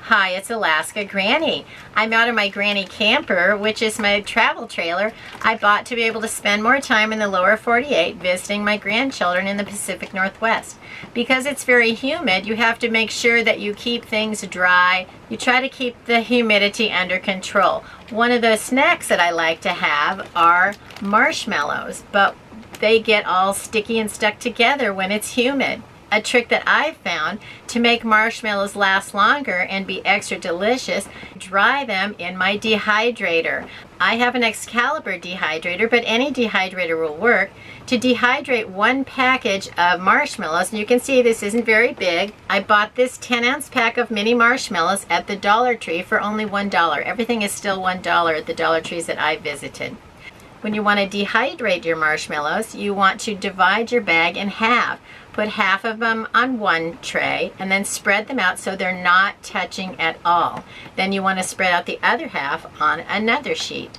Hi, it's Alaska Granny. I'm out of my Granny camper, which is my travel trailer I bought to be able to spend more time in the lower 48 visiting my grandchildren in the Pacific Northwest. Because it's very humid, you have to make sure that you keep things dry. You try to keep the humidity under control. One of the snacks that I like to have are marshmallows, but they get all sticky and stuck together when it's humid. A trick that I've found to make marshmallows last longer and be extra delicious, dry them in my dehydrator. I have an Excalibur dehydrator, but any dehydrator will work. To dehydrate one package of marshmallows, and you can see this isn't very big. I bought this 10-ounce pack of mini marshmallows at the Dollar Tree for only $1. Everything is still $1 at the Dollar Trees that I visited. When you want to dehydrate your marshmallows, you want to divide your bag in half. Put half of them on one tray and then spread them out so they're not touching at all. Then you want to spread out the other half on another sheet.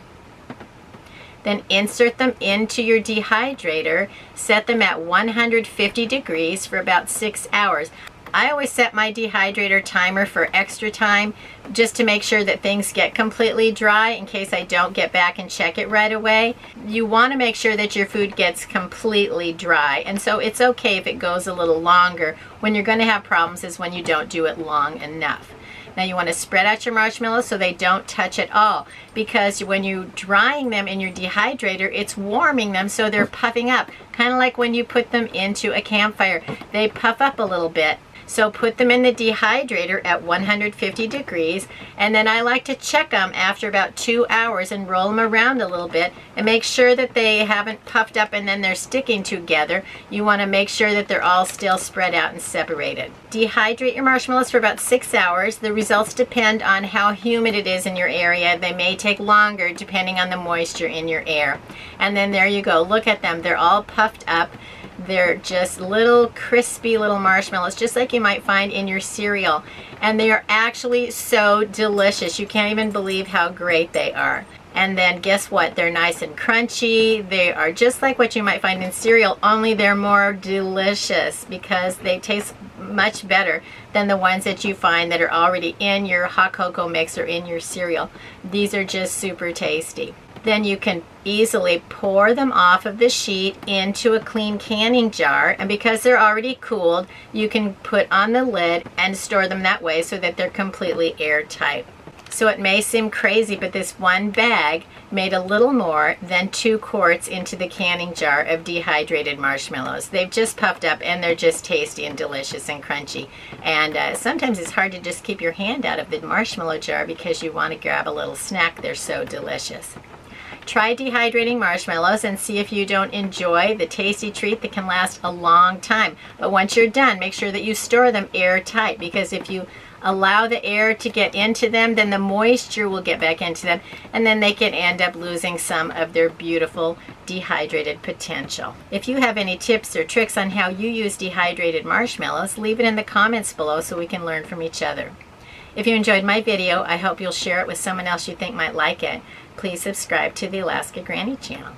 Then insert them into your dehydrator. Set them at 150 degrees for about 6 hours. I always set my dehydrator timer for extra time just to make sure that things get completely dry in case I don't get back and check it right away. You want to make sure that your food gets completely dry, and so it's okay if it goes a little longer. When you're going to have problems is when you don't do it long enough. Now you want to spread out your marshmallows so they don't touch at all, because when you're drying them in your dehydrator, it's warming them so they're puffing up, kind of like when you put them into a campfire. They puff up a little bit. So put them in the dehydrator at 150 degrees, and then I like to check them after about 2 hours and roll them around a little bit and make sure that they haven't puffed up and then they're sticking together. You want to make sure that they're all still spread out and separated. Dehydrate your marshmallows for about 6 hours. The results depend on how humid it is in your area. They may take longer depending on the moisture in your air. And then there you go. Look at them. They're all puffed up. They're just little crispy little marshmallows, just like you might find in your cereal. And they are actually so delicious. You can't even believe how great they are. And then guess what? They're nice and crunchy. They are just like what you might find in cereal, only they're more delicious because they taste much better than the ones that you find that are already in your hot cocoa mix or in your cereal. These are just super tasty. Then you can easily pour them off of the sheet into a clean canning jar, and because they're already cooled, you can put on the lid and store them that way so that they're completely airtight. So it may seem crazy, but this one bag made a little more than 2 quarts into the canning jar of dehydrated marshmallows. They've just puffed up and they're just tasty and delicious and crunchy. And sometimes it's hard to just keep your hand out of the marshmallow jar because you want to grab a little snack. They're so delicious. Try dehydrating marshmallows and see if you don't enjoy the tasty treat that can last a long time. But once you're done, make sure that you store them airtight, because if you allow the air to get into them, then the moisture will get back into them, and then they can end up losing some of their beautiful dehydrated potential. If you have any tips or tricks on how you use dehydrated marshmallows, leave it in the comments below so we can learn from each other. If you enjoyed my video, I hope you'll share it with someone else you think might like it. Please subscribe to the Alaska Granny channel.